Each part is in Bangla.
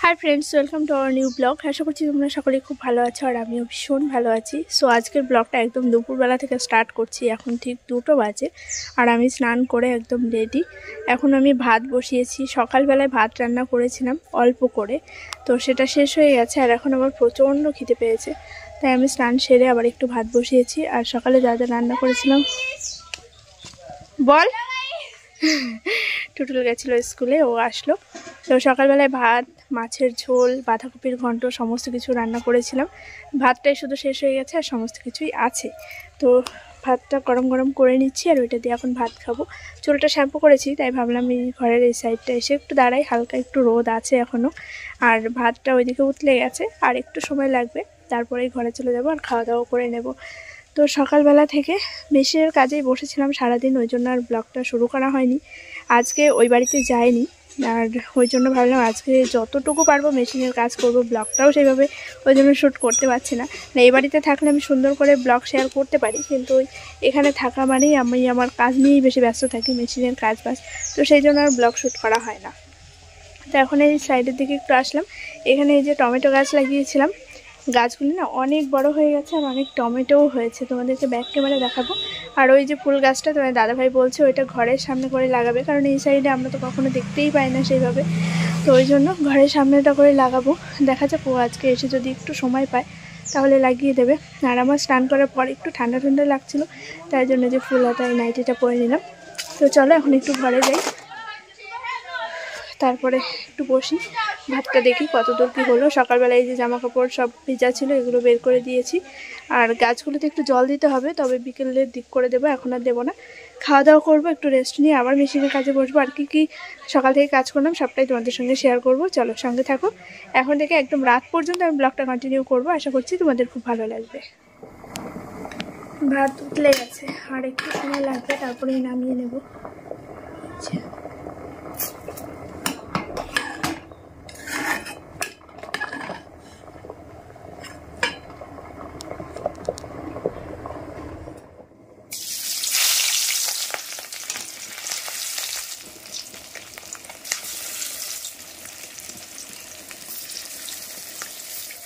High friends welcome to our new blog. आशा करছি তোমরা সকলেই খুব ভালো আছো আর আমিও ভীষণ ভালো আছি। সো আজকের ব্লগটা একদম দুপুরবেলা থেকে স্টার্ট করছি। এখন ঠিক 2টো বাজে আর আমি স্নান করে একদম রেডি। এখন আমি ভাত বসিয়েছি। সকালবেলায় ভাত রান্না করেছিলাম অল্প করে, তো সেটা শেষ হয়ে গেছে আর এখন আমার প্রচণ্ড খিদে পেয়েছে, তাই আমি স্নান সেরে আবার একটু ভাত বসিয়েছি। আর সকালে যা যা রান্না করেছিলাম বল টুটুল গেছিলো স্কুলে, ও আসলো। তো সকালবেলায় ভাত, মাছের ঝোল, বাঁধাকপির ঘন্ট সমস্ত কিছু রান্না করেছিলাম। ভাতটাই শুধু শেষ হয়ে গেছে আর সমস্ত কিছুই আছে। তো ভাতটা গরম গরম করে নিচ্ছি আর ওইটা দিয়ে এখন ভাত খাবো। চুলটা শ্যাম্পু করেছি, তাই ভাবলাম এই ঘরের এই সাইডটা এসে একটু দাঁড়াই, হালকা একটু রোদ আছে এখনও। আর ভাতটা ওইদিকে উতলে গেছে, আর একটু সময় লাগবে, তারপরেই ঘরে চলে যাবো আর খাওয়া দাওয়া করে নেব। তো সকালবেলা থেকে মেশিনের কাজেই বসেছিলাম সারাদিন, ওই জন্য আর ব্লগটা শুরু করা হয়নি। আজকে ওই বাড়িতে যাইনি, আর ওই জন্য ভাবলাম আজকে যতটুকু পারবো মেশিনের কাজ করব। ব্লগটাও সেইভাবে ওই জন্য শ্যুট করতে পারছি না। এই বাড়িতে থাকলে আমি সুন্দর করে ব্লগ শেয়ার করতে পারি, কিন্তু এখানে থাকা মানেই আমি আমার কাজ নিয়েই বেশি ব্যস্ত থাকি, মেশিনের কাজ বাজ, তো সেই জন্য আর ব্লগ শ্যুট করা হয় না। তো এখন এই সাইডের দিকে একটু আসলাম। এখানে এই যে টমেটো গাছ লাগিয়েছিলাম, গাছগুলি না অনেক বড় হয়ে গেছে আর অনেক টমেটোও হয়েছে, তোমাদেরকে ব্যাক ক্যামেরা দেখাবো। আর ওই যে ফুল গাছটা তোমার দাদাভাই বলছে ওইটা ঘরের সামনে করে লাগাবে, কারণ এই সাইডে আমরা তো কখনো দেখতেই পাই না সেইভাবে, তো ওই জন্য ঘরের সামনেটা করে লাগাবো। দেখা যাক ও আজকে এসে যদি একটু সময় পায় তাহলে লাগিয়ে দেবে। আর আমার স্নান করার পর একটু ঠান্ডা ঠান্ডা লাগছিলো, তাই জন্য যে ফুল হাতায় নাইটিটা পরে নিলাম। তো চলো এখন একটু ঘরে যাই, তারপরে একটু বসি, ভাতটা দেখি কত দূর কী হলো। সকালবেলায় যে জামা কাপড় সব ভেজা ছিল এগুলো বের করে দিয়েছি। আর গাছগুলোতে একটু জল দিতে হবে, তবে বিকেলের দিক করে দেবো, এখন আর দেবো না। খাওয়া দাওয়া করবো, একটু রেস্ট নিয়ে আবার মেশিনের কাজে বসবো। আর কি সকাল থেকে কাজ করলাম সবটাই তোমাদের সঙ্গে শেয়ার করব। চলো সঙ্গে থাকো, এখন থেকে একদম রাত পর্যন্ত আমি ব্লগটা কন্টিনিউ করবো। আশা করছি তোমাদের খুব ভালো লাগবে। ভাত উতলে গেছে, আর একটু সময় লাগবে, তারপরেই নামিয়ে নেব।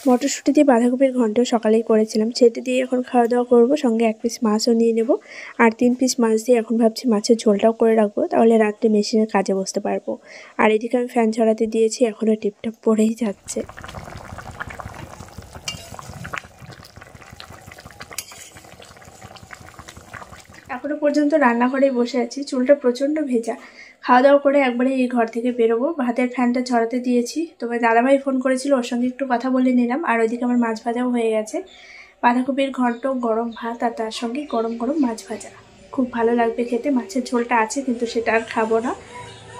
মটরশুঁটি দিয়ে বাঁধাকপির ঘন্ট সকালেই করেছিলাম, সেটা দিয়ে এখন খাওয়া দাওয়া করবো। সঙ্গে 1 পিস মাছও নিয়ে নেব, আর 3 পিস মাছ দিয়ে এখন ভাবছি মাছের ঝোলটাও করে রাখবো, তাহলে রাত্রে মেশিনের কাজে বসতে পারবো। আর এদিকে আমি ফ্যান ছড়াতে দিয়েছি, এখনও টিপটাপ পড়েই যাচ্ছে। এখনও পর্যন্ত রান্নাঘরেই বসে আছি, চুলটা প্রচণ্ড ভেজা। খাওয়া দাওয়া করে একবারে এই ঘর থেকে বেরোবো। ভাতের ফ্যানটা ছড়াতে দিয়েছি, তোমার দাদাভাই ফোন করেছিল, ওর সঙ্গে একটু কথা বলে নিলাম। আর ওইদিকে আমার মাছ ভাজাও হয়ে গেছে, বাঁধাকপির ঘন্ট, গরম ভাত, আর তার সঙ্গে গরম গরম মাছ ভাজা। খুব ভালো লাগবে খেতে। মাছের ঝোলটা আছে কিন্তু সেটা আর খাবো না।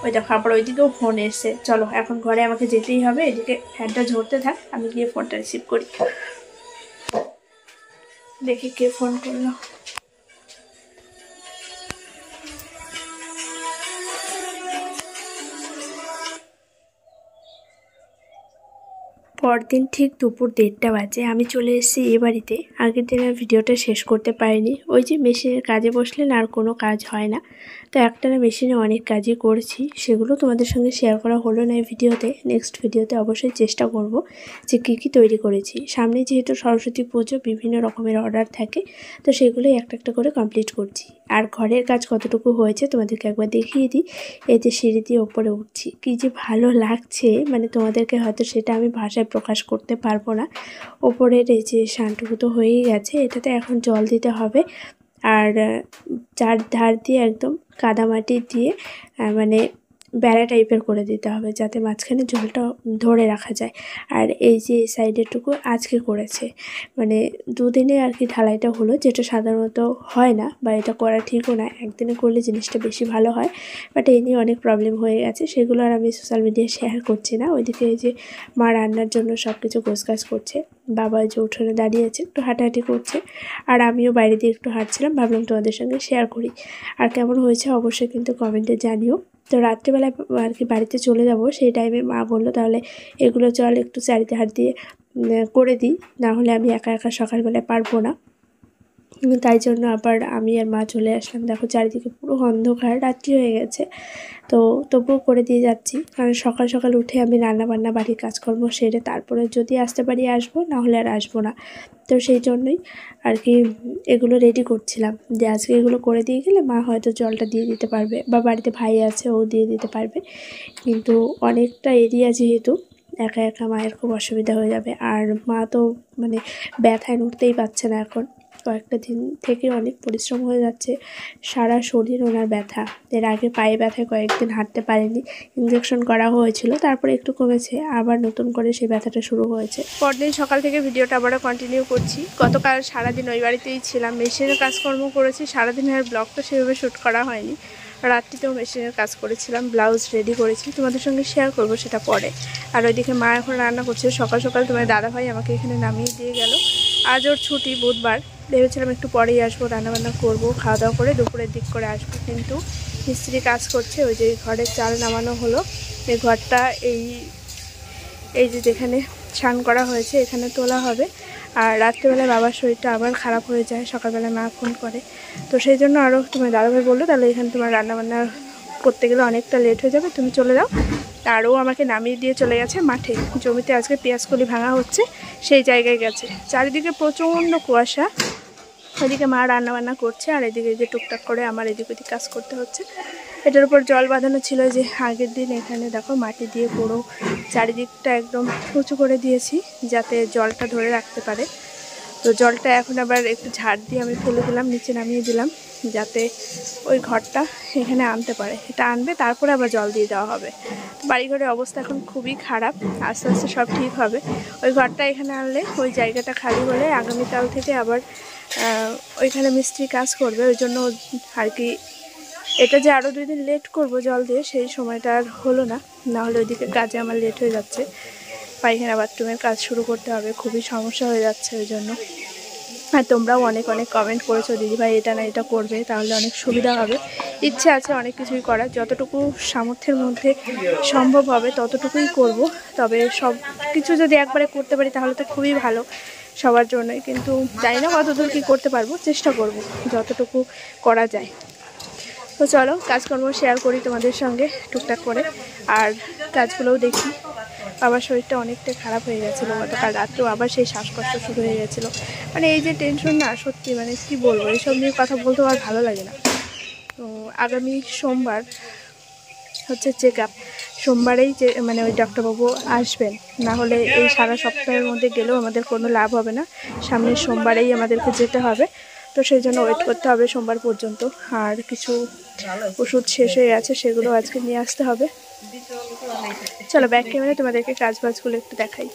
ওই দেখো আবার ওইদিকেও ফোন এসছে। চলো এখন ঘরে আমাকে যেতেই হবে, এদিকে ফ্যানটা ঝরতে থাক, আমি গিয়ে ফোনটা রিসিভ করি। দেখি কে ফোন করলো। পরদিন ঠিক দুপুর 1:30 বাজে আমি চলে এসেছি এ বাড়িতে। আগের দিনের ভিডিওটা শেষ করতে পারিনি, ওই যে মেশিনের কাজে বসলেন আর কোনো কাজ হয় না, তো একটানা মেশিনে অনেক কাজই করেছি, সেগুলো তোমাদের সঙ্গে শেয়ার করা হলো না এই ভিডিওতে। নেক্সট ভিডিওতে অবশ্যই চেষ্টা করব যে কী তৈরি করেছি। সামনে যেহেতু সরস্বতী পুজো, বিভিন্ন রকমের অর্ডার থাকে, তো সেগুলোই একটা একটা করে কমপ্লিট করছি। আর ঘরের কাজ কতটুকু হয়েছে তোমাদেরকে একবার দেখিয়ে দিই। এই যে সিঁড়ি দিয়ে ওপরে উঠছি, কী যে ভালো লাগছে, মানে তোমাদেরকে হয়তো সেটা আমি ভাষায় প্রকাশ করতে পারবো না। ওপরের এই যে শানটুকু তো হয়েই গেছে, এটাতে এখন জল দিতে হবে। আর চার ধার দিয়ে একদম কাদামাটি দিয়ে মানে বেড়া টাইপের করে দিতে হবে, যাতে মাঝখানে জলটা ধরে রাখা যায়। আর এই যে সাইডেরটুকু আজকে করেছে, মানে দুদিনে আর কি ঢালাইটা হলো, যেটা সাধারণত হয় না, বা এটা করা ঠিকও না। একদিনে করলে জিনিসটা বেশি ভালো হয়, বাট এই নিয়ে অনেক প্রবলেম হয়ে গেছে, সেগুলো আর আমি সোশ্যাল মিডিয়ায় শেয়ার করছি না। ওইদিকে এই যে মা রান্নার জন্য সব কিছু গোছগাছ করছে, বাবা যে উঠোনে দাঁড়িয়ে আছে একটু হাঁটাহাঁটি করছে, আর আমিও বাইরে দিয়ে একটু হাঁটছিলাম, ভাবলাম তোমাদের সঙ্গে শেয়ার করি। আর কেমন হয়েছে অবশ্যই কিন্তু কমেন্টে জানিও। তো রাত্রিবেলায় আর কি বাড়িতে চলে যাব, সেই টাইমে মা বললো তাহলে এগুলো চল একটু চারিতে হাত দিয়ে করে দিই, না হলে আমি একা একা সকালবেলায় পারবো না। তাই জন্য আবার আমি আর মা চলে আসলাম। দেখো চারিদিকে পুরো অন্ধকার, রাত্রি হয়ে গেছে, তো তবুও করে দিয়ে যাচ্ছি, কারণ সকাল সকাল উঠে আমি রান্নাবান্না বাড়ির কাজকর্ম সেরে তারপরে যদি আসতে পারি আসবো, না হলে আর আসবো না। তো সেই জন্যই আর কি এগুলো রেডি করছিলাম, যে আজকে এগুলো করে দিয়ে গেলে মা হয়তো জলটা দিয়ে দিতে পারবে, বা বাড়িতে ভাই আছে ও দিয়ে দিতে পারবে। কিন্তু অনেকটা এরিয়া যেহেতু একা একা মায়ের খুব অসুবিধা হয়ে যাবে, আর মা তো মানে ব্যথায় নড়তেই পারছে না এখন, কয়েকটা দিন থেকে অনেক পরিশ্রম হয়ে যাচ্ছে, সারা শরীর ওনার ব্যথা। এর আগে পায়ে ব্যথায় কয়েকদিন হাঁটতে পারেনি, ইঞ্জেকশন করা হয়েছিল, তারপরে একটু কমেছে, আবার নতুন করে সেই ব্যথাটা শুরু হয়েছে। পরদিন সকাল থেকে ভিডিওটা আবারও কন্টিনিউ করছি। গতকাল সারাদিন ওই বাড়িতেই ছিলাম, মেশিনের কাজকর্ম করেছি, সারাদিনের ব্লগটা সেভাবে শ্যুট করা হয়নি। রাত্রিতেও মেশিনের কাজ করেছিলাম, ব্লাউজ রেডি করেছি, তোমাদের সঙ্গে শেয়ার করব সেটা পরে। আর ওইদিকে মা এখন রান্না করছে। সকাল সকাল তোমার দাদাভাই আমাকে এখানে নামিয়ে দিয়ে গেল। আজ ওর ছুটি, বুধবার, ভেবেছিলাম একটু পরেই আসবো, রান্নাবান্না করবো, খাওয়া দাওয়া করে দুপুরের দিক করে আসবো, কিন্তু মিস্ত্রি কাজ করছে। ওই যে ঘরের চাল নামানো হলো, এই ঘরটা এই যে যেখানে স্নান করা হয়েছে এখানে তোলা হবে। আর রাত্রেবেলায় বাবার শরীরটা আবার খারাপ হয়ে যায়, সকালবেলায় মা ফোন করে, তো সেই জন্য আরও তোমার দাদাভাই বললো তাহলে এখানে তোমার রান্নাবান্না করতে গেলে অনেকটা লেট হয়ে যাবে, তুমি চলে যাও। আরও আমাকে নামিয়ে দিয়ে চলে গেছে মাঠে, জমিতে আজকে পেঁয়াজকলি ভাঙা হচ্ছে, সেই জায়গায় গেছে। চারিদিকে প্রচণ্ড কুয়াশা, ওইদিকে মা রান্নাবান্না করছে, আর এদিকে যে টুকটাক করে আমার এদিক ওদিক কাজ করতে হচ্ছে। এটার উপর জল বাঁধানো ছিল, যে আগের দিন এখানে দেখো মাটি দিয়ে পুরো চারিদিকটা একদম উঁচু করে দিয়েছি যাতে জলটা ধরে রাখতে পারে। তো জলটা এখন আবার একটু ঝাড় দিয়ে আমি ফেলে দিলাম, নিচে নামিয়ে দিলাম, যাতে ওই ঘরটা এখানে আনতে পারে। এটা আনবে, তারপরে আবার জল দিয়ে দেওয়া হবে। তো বাড়িঘরের অবস্থা এখন খুবই খারাপ, আস্তে আস্তে সব ঠিক হবে। ওই ঘরটা এখানে আনলে ওই জায়গাটা খালি হলে আগামীকাল থেকে আবার ওইখানে মিস্ত্রি কাজ করবে, ওই জন্য আর কি এটা যে আরও 2 দিন লেট করব জল দিয়ে, সেই সময়টা আর হলো না। না হলে ওইদিকে কাজে আমার লেট হয়ে যাচ্ছে, পায়খানা বাথরুমের কাজ শুরু করতে হবে, খুবই সমস্যা হয়ে যাচ্ছে ওই জন্য। আর তোমরাও অনেক অনেক কমেন্ট করেছো, দিদিভাই এটা না এটা করবে, তাহলে অনেক সুবিধা হবে। ইচ্ছে আছে অনেক কিছুই করার, যতটুকু সামর্থ্যের মধ্যে সম্ভব হবে ততটুকুই করব। তবে সব কিছু যদি একবারে করতে পারি তাহলে তো খুবই ভালো সবার জন্যই, কিন্তু জানি না কতদূর কী করতে পারবো, চেষ্টা করব যতটুকু করা যায়। তো চলো কাজকর্ম শেয়ার করি তোমাদের সঙ্গে টুকটাক করে, আর কাজগুলোও দেখি। বাবার শরীরটা অনেকটা খারাপ হয়ে গেছিলো, গতকাল রাত্রেও আবার সেই শ্বাসকষ্ট শুরু হয়ে গেছিলো। মানে এই যে টেনশন না, সত্যি মানে কি বলবো, এইসব নিয়ে কথা বলতেও আর ভালো লাগে না। তো আগামী সোমবার হচ্ছে চেক আপ, সোমবারেই যে মানে ওই ডাক্তারবাবু আসবেন, না হলে এই সারা সপ্তাহের মধ্যে গেলেও আমাদের কোনো লাভ হবে না, সামনের সোমবারেই আমাদেরকে যেতে হবে। তো সেই জন্য ওয়েট করতে হবে সোমবার পর্যন্ত। আর কিছু ওষুধ শেষ হয়ে গেছে, সেগুলো আজকে নিয়ে আসতে হবে। চলো ব্যাক ক্যামেরায় তোমাদেরকে কাজ বাজগুলো একটু দেখাই।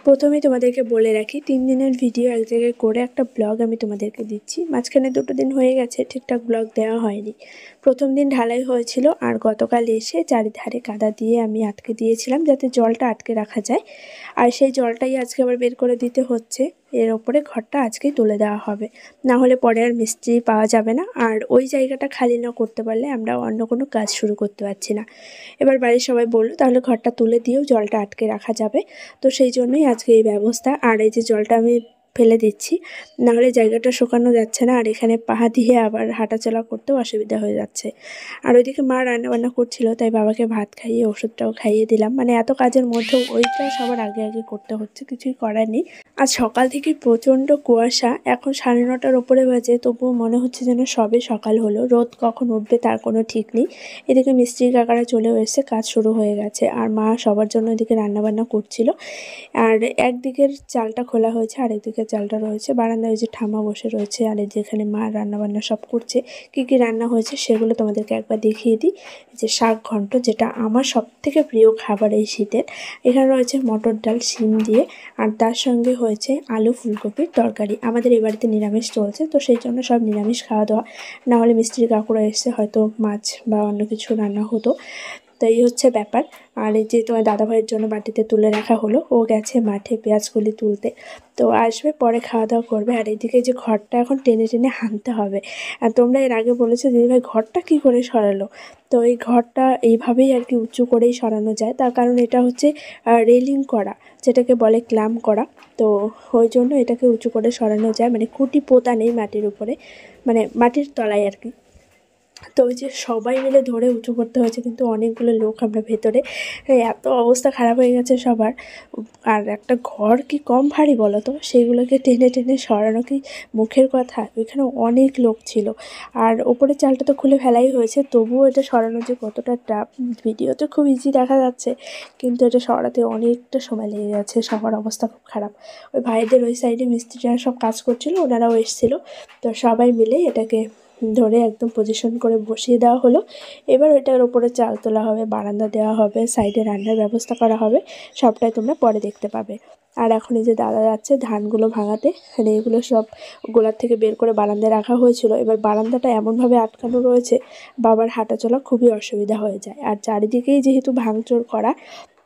প্রথমেই তোমাদেরকে বলে রাখি, 3 দিনের ভিডিও এক জায়গায় করে একটা ব্লগ আমি তোমাদেরকে দিচ্ছি। মাঝখানে 2 দিন হয়ে গেছে ঠিকঠাক ব্লগ দেওয়া হয়নি। প্রথম দিন ঢালাই হয়েছিল, আর গতকাল এসে চারিধারে কাদা দিয়ে আমি আটকে দিয়েছিলাম যাতে জলটা আটকে রাখা যায়, আর সেই জলটাই আজকে আবার বের করে দিতে হচ্ছে। এর ওপরে ঘরটা আজকেই তুলে দেওয়া হবে, না হলে পরে আর মিস্ত্রি পাওয়া যাবে না, আর ওই জায়গাটা খালি না করতে পারলে আমরা অন্য কোনো কাজ শুরু করতে পারছি না। এবার বাড়ির সবাই বললো তাহলে ঘরটা তুলে দিয়েও জলটা আটকে রাখা যাবে, তো সেই জন্যই আজকে এই ব্যবস্থা। আর এই যে জলটা আমি ফেলে দিচ্ছি, নাহলে জায়গাটা শুকানো যাচ্ছে না, আর এখানে পা দিয়ে আবার হাঁটাচলা করতেও অসুবিধা হয়ে যাচ্ছে। আর ওইদিকে মা রান্নাবান্না করছিল, তাই বাবাকে ভাত খাইয়ে ওষুধটাও খাইয়ে দিলাম। মানে এত কাজের মধ্যেও ওইটা সবার আগে আগে করতে হচ্ছে, কিছুই করার নেই। আজ সকাল থেকে প্রচণ্ড কুয়াশা। এখন 9:30টার ওপরে বাজে, তবুও মনে হচ্ছে যেন সবে সকাল হলো। রোদ কখন উঠবে তার কোনো ঠিক নেই। এদিকে মিস্ত্রি কাকারা চলেও এসেছে, কাজ শুরু হয়ে গেছে। আর মা সবার জন্য এদিকে রান্নাবান্না করছিল। আর একদিকের চালটা খোলা হয়েছে, আরেকদিকের চালটা রয়েছে বারান্দায়। ওই যে ঠাম্মা বসে রয়েছে, আর যেখানে মা রান্নাবান্না সব করছে। কী কী রান্না হয়েছে সেগুলো তোমাদেরকে একবার দেখিয়ে দিই। যে শাক ঘন্ট, যেটা আমার সবথেকে প্রিয় খাবার এই শীতের। এখানে রয়েছে মটর ডাল শিম দিয়ে, আর তার সঙ্গে হয়েছে আলু ফুলকপির তরকারি। আমাদের এই বাড়িতে নিরামিষ চলছে, তো সেই জন্য সব নিরামিষ খাওয়া দাওয়া। না হলে মিস্ত্রি কাকুরা এসে হয়তো মাছ বা অন্য কিছু রান্না হতো। তো এই হচ্ছে ব্যাপার। আর এই যে তোমার দাদাভাইয়ের জন্য বাটিতে তুলে রাখা হলো, ও গেছে মাঠে পেঁয়াজকলি তুলতে। তো আসবে, পরে খাওয়া দাওয়া করবে। আর এদিকে যে ঘরটা এখন টেনে টেনে হানতে হবে। আর তোমরা এর আগে বলেছো দিদিভাই ঘরটা কী করে সরালো। তো এই ঘরটা এইভাবেই আর কি উঁচু করেই সরানো যায়, তার কারণ এটা হচ্ছে রেলিং করা, যেটাকে বলে ক্ল্যাম্প করা। তো ওই জন্য এটাকে উঁচু করে সরানো যায়, মানে খুঁটি পোতা নেই মাটির উপরে, মানে মাটির তলায় আর কি। তো ওই যে সবাই মিলে ধরে উঁচু করতে হয়েছে, কিন্তু অনেকগুলো লোক আমরা ভেতরে। এত অবস্থা খারাপ হয়ে গেছে সবার। আর একটা ঘর কি কম ভারী বলো তো, সেইগুলোকে টেনে টেনে সরানো কি মুখের কথা। ওইখানে অনেক লোক ছিল। আর ওপরের চালটা তো খুলে ফেলাই হয়েছে, তবুও এটা সরানো যে কতটা টাফ, ভিডিওতে খুব ইজি দেখা যাচ্ছে, কিন্তু এটা সরাতে অনেকটা সময় লেগে গেছে। সবার অবস্থা খুব খারাপ। ওই ভাইদের ওই সাইডে মিস্ত্রিরা সব কাজ করছিল, ওনারাও এসেছিলো। তো সবাই মিলে এটাকে ধরে একদম পজিশন করে বসিয়ে দেওয়া হলো। এবার ওইটার ওপরে চাল তোলা হবে, বারান্দা দেওয়া হবে, সাইডে রান্নার ব্যবস্থা করা হবে। সবটাই তোমরা পরে দেখতে পাবে। আর এখন এই যে দাদা যাচ্ছে ধানগুলো ভাঙাতে। মানে এগুলো সব গোলার থেকে বের করে বারান্দায় রাখা হয়েছিল। এবার বারান্দাটা এমনভাবে আটকানো রয়েছে, বাবার হাঁটা চলা খুবই অসুবিধা হয়ে যায়। আর চারিদিকেই যেহেতু ভাঙচুর করা,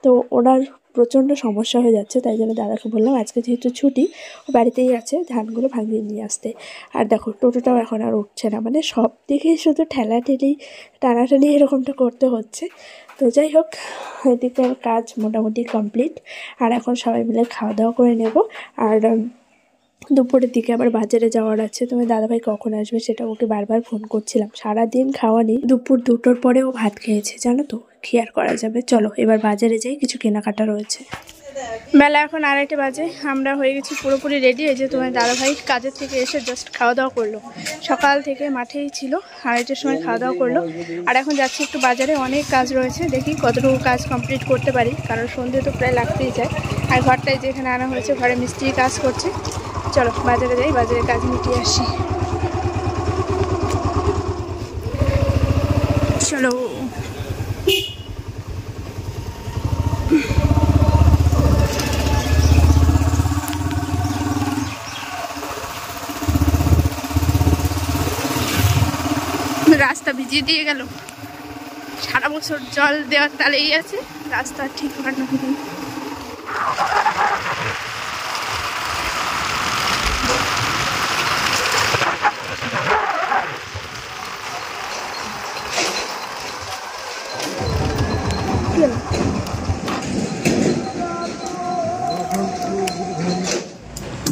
তো ওনার প্রচণ্ড সমস্যা হয়ে যাচ্ছে। তাই জন্য দাদাকে বললাম আজকে যেহেতু ছুটি, ও বাড়িতেই আছে, ধানগুলো ভাঙিয়ে নিয়ে আসতে। আর দেখো টোটোটাও এখন আর উঠছে না, মানে সব দিকেই শুধু ঠেলাঠেলি টানাটানি এরকমটা করতে হচ্ছে। তো যাই হোক, এদিকের কাজ মোটামুটি কমপ্লিট। আর এখন সবাই মিলে খাওয়া দাওয়া করে নেব। আর দুপুরের দিকে আবার বাজারে যাওয়ার আছে। তুমি দাদাভাই কখন আসবে সেটা ওকে বারবার ফোন করছিলাম। সারাদিন খাওয়া নেই, দুপুর 2টোর পরেও ভাত খেয়েছে, জানো তো। কি আর করা যাবে, চলো এবার বাজারে যাই, কিছু কেনাকাটা রয়েছে। বেলা এখন 2:30 বাজে, আমরা হয়ে গেছি পুরোপুরি রেডি। এই যে তোমার দাদাভাই কাজের থেকে এসে জাস্ট খাওয়া দাওয়া করলো। সকাল থেকে মাঠেই ছিল, 2:30টার সময় খাওয়া দাওয়া করলো। আর এখন যাচ্ছি একটু বাজারে, অনেক কাজ রয়েছে, দেখি কতটুকু কাজ কমপ্লিট করতে পারি, কারণ সন্ধে তো প্রায় লাগতেই যায়। আর ঘরটায় যেখানে আনা হয়েছে, ঘরে মিস্ত্রি কাজ করছে। চলো বাজারে যাই, বাজারে কাজ মিটিয়ে আসি। চলো। রাস্তা ভিজিয়ে দিয়ে গেল, সারা বছর জল দেওয়ার তালেই আছে, রাস্তা ঠিক বানানো নেই।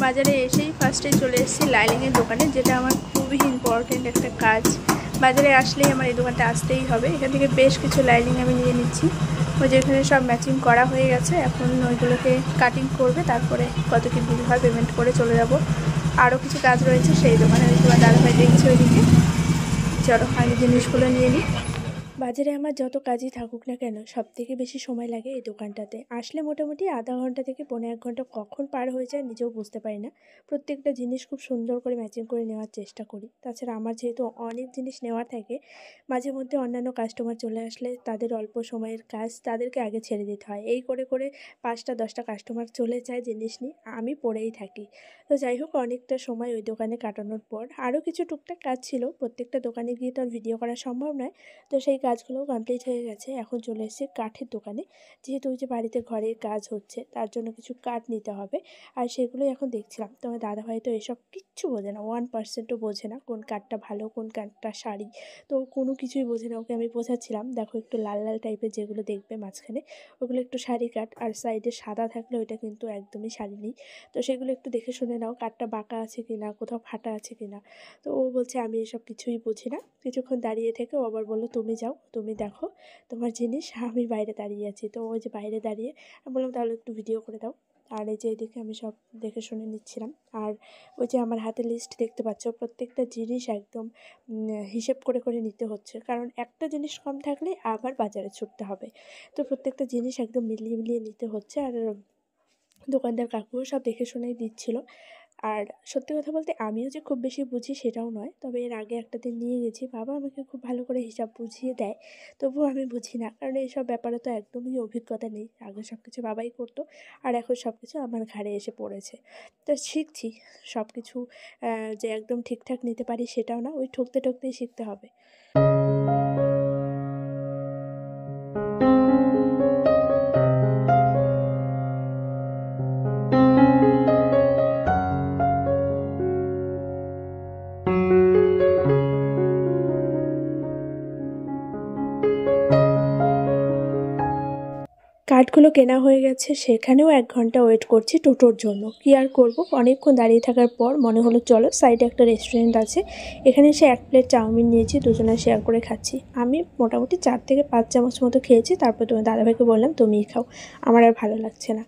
বাজারে এসেই ফার্স্টে চলে এসেছি লাইলিংয়ের দোকানে, যেটা আমার খুবই ইম্পর্টেন্ট একটা কাজ। বাজারে আসলেই আমার এই দোকানটা আসতেই হবে। এখান থেকে বেশ কিছু লাইলিং আমি নিয়ে নিচ্ছি। ওই যেখানে সব ম্যাচিং করা হয়ে গেছে, এখন ওইগুলোকে কাটিং করবে, তারপরে কত কি বিল হয় পেমেন্ট করে চলে যাব। আরও কিছু কাজ রয়েছে সেই দোকানে, ওই তোমার দাদাভাই দেখছি ওইদিকে। চলো আগে জিনিসগুলো নিয়ে নিই। বাজারে আমার যত কাজই থাকুক না কেন, সবথেকে বেশি সময় লাগে এই দোকানটাতে। আসলে মোটামুটি আধা ঘন্টা থেকে 1.5 ঘন্টা কখন পার হয়ে যায় নিজেও বুঝতে পারি না। প্রত্যেকটা জিনিস খুব সুন্দর করে ম্যাচিং করে নেওয়ার চেষ্টা করি। তাছাড়া আমার যেহেতু অনেক জিনিস নেওয়ার থাকে, মাঝে মধ্যে অন্যান্য কাস্টমার চলে আসলে তাদের অল্প সময়ের কাজ তাদেরকে আগে ছেড়ে দিতে হয়। এই করে করে 5টা 10টা কাস্টমার চলে যায় জিনিস নিয়ে, আমি পড়েই থাকি। তো যাই হোক, অনেকটা সময় ওই দোকানে কাটানোর পর আরও কিছু টুকটাক কাজ ছিল, প্রত্যেকটা দোকানে গিয়ে তো আর ভিডিও করা সম্ভব নয়। তো সেই কাজগুলোও কমপ্লিট হয়ে গেছে। এখন চলে এসেছি কাঠের দোকানে, যেহেতু ওই যে বাড়িতে ঘরের কাজ হচ্ছে, তার জন্য কিছু কাঠ নিতে হবে। আর সেগুলোই এখন দেখছিলাম। তো আমার দাদাভাই তো এসব কিচ্ছু বোঝে না, 1%ও বোঝে না কোন কাঠটা ভালো কোন কাঠটা সারি। তো কোনো কিছুই বোঝে না, ওকে আমি বোঝাচ্ছিলাম দেখো একটু লাল লাল টাইপের যেগুলো দেখবে মাঝখানে, ওগুলো একটু সারি কাঠ, আর সাইডে সাদা থাকলে ওইটা কিন্তু একদমই সারি নেই। তো সেগুলো একটু দেখে শুনে নাও, কাঠটা বাঁকা আছে কি না, কোথাও ফাটা আছে কি না। তো ও বলছে আমি এসব কিছুই বুঝি না। কিছুক্ষণ দাঁড়িয়ে থেকে ও আবার বললো তুমি যাও, তুমি দেখো তোমার জিনিস, আমি বাইরে দাঁড়িয়ে আছি। তো ওই যে বাইরে দাঁড়িয়ে আমি বললাম তাহলে একটু ভিডিও করে দাও। আর এই যে এদিকে আমি সব দেখে শুনে নিচ্ছিলাম। আর ওই যে আমার হাতে লিস্ট দেখতে পাচ্ছ, প্রত্যেকটা জিনিস একদম হিসেব করে করে নিতে হচ্ছে, কারণ একটা জিনিস কম থাকলে আবার বাজারে ছুটতে হবে। তো প্রত্যেকটা জিনিস একদম মিলিয়ে মিলিয়ে নিতে হচ্ছে। আর দোকানদার কাকুও সব দেখে শুনেই দিচ্ছিল। আর সত্যি কথা বলতে আমিও যে খুব বেশি বুঝি সেটাও নয়, তবে এর আগে একটা দিন নিয়ে গেছি, বাবা আমাকে খুব ভালো করে হিসাব বুঝিয়ে দেয়, তবুও আমি বুঝি না, কারণ এইসব ব্যাপারে তো একদমই অভিজ্ঞতা নেই। আগে সব কিছু বাবাই করতো, আর এখন সব কিছু আমার ঘাড়ে এসে পড়েছে। তো শিখছি সব কিছু, যে একদম ঠিকঠাক নিতে পারি সেটাও না, ওই ঠকতে ঠকতেই শিখতে হবে। কাঠগুলো কেনা হয়ে গেছে, সেখানেও 1 ঘন্টা ওয়েট করছি টোটোর জন্য। কি আর করব, অনেকক্ষণ দাঁড়িয়ে থাকার পর মনে হলো চলো সাইডে একটা রেস্টুরেন্ট আছে, এখানে এসে 1 প্লেট চাউমিন নিয়েছি, দুজনে শেয়ার করে খাচ্ছি। আমি মোটামুটি 4 থেকে 5 চামচ মতো খেয়েছি, তারপর তোমার দাদাভাইকে বললাম তুমিই খাও, আমার আর ভালো লাগছে না।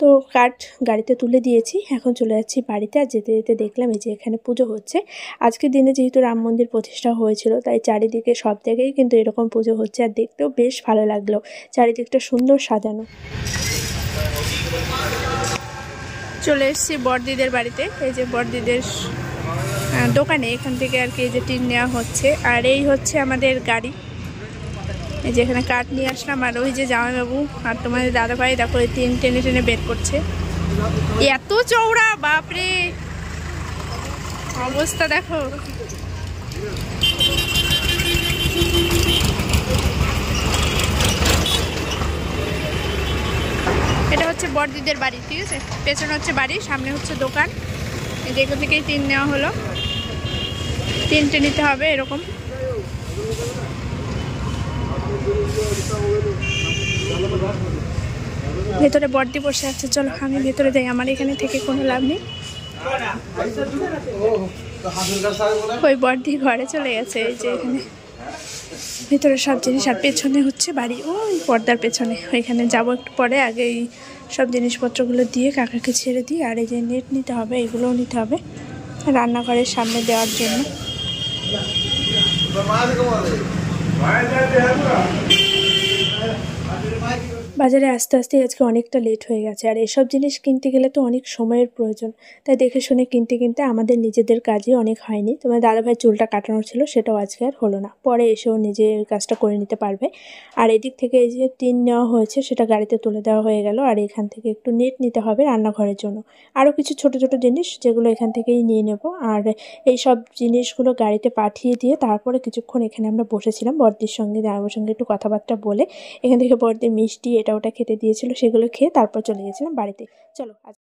তো কাঠ গাড়িতে তুলে দিয়েছি, এখন চলে যাচ্ছি বাড়িতে। আর যেতে যেতে দেখলাম এই যে এখানে পুজো হচ্ছে। আজকের দিনে যেহেতু রাম মন্দির প্রতিষ্ঠা হয়েছিল, তাই চারিদিকে সব জায়গায় কিন্তু এরকম পুজো হচ্ছে, আর দেখতেও বেশ ভালো লাগলো, চারিদিকটা সুন্দর সাজানো। চলে এসেছি বড়দিদের বাড়িতে, এই যে বড়দিদের দোকানে, এখান থেকে আর কি এই যে টিন নেওয়া হচ্ছে। আর এই হচ্ছে আমাদের গাড়ি, এই যে এখানে কাঠ নিয়ে আসলাম। আর ওই যে জামাইবাবু আর তোমাদের দাদাভাই দেখো এই টিন টেনে টেনে বের করছে, এত চওড়া, বাপরে অবস্থা দেখো। এটা হচ্ছে বড়দিদের বাড়ি, ঠিক আছে, পেছনে হচ্ছে বাড়ি, সামনে হচ্ছে দোকান। এই যে এখান থেকেই টিন নেওয়া হলো, টিনটে নিতে হবে এরকম। ভেতরে বড়দি বসে আছে, চলো আমি ভেতরে যাই, আমার এখানে থেকে কোনো লাভ নেই। ওই বড়দি ঘরে চলে গেছে, এই যে এখানে ভেতরে সব জিনিস। আর পেছনে হচ্ছে বাড়ি, ওই পর্দার পেছনে, ওইখানে যাবো একটু পরে। আগে এই সব জিনিসপত্রগুলো দিয়ে কাকাকে ছেড়ে দিই। আর এই যে নেট নিতে হবে, এগুলোও নিতে হবে রান্নাঘরের সামনে দেওয়ার জন্য। বাজারে আস্তে আস্তে আজকে অনেকটা লেট হয়ে গেছে, আর এসব জিনিস কিনতে গেলে তো অনেক সময়ের প্রয়োজন, তাই দেখে শুনে কিনতে কিনতে আমাদের নিজেদের কাজই অনেক হয়নি। তোমার দাদাভাই চুলটা কাটানোর ছিল, সেটাও আজকে আর হলো না, পরে এসেও নিজের কাজটা করে নিতে পারবে। আর এদিক থেকে এই যে টিন নেওয়া হয়েছে, সেটা গাড়িতে তুলে দেওয়া হয়ে গেল। আর এখান থেকে একটু নেট নিতে হবে রান্নাঘরের জন্য, আরও কিছু ছোট ছোট জিনিস যেগুলো এখান থেকেই নিয়ে নেব। আর এই সব জিনিসগুলো গাড়িতে পাঠিয়ে দিয়ে তারপরে কিছুক্ষণ এখানে আমরা বসেছিলাম বড়দির সঙ্গে, দাদার সঙ্গে একটু কথাবার্তা বলে। এখান থেকে বড়দির মিষ্টি এটা ওটা খেতে দিয়েছিল, সেগুলো খেয়ে তারপর চলে গেছিলাম বাড়িতে। চলো।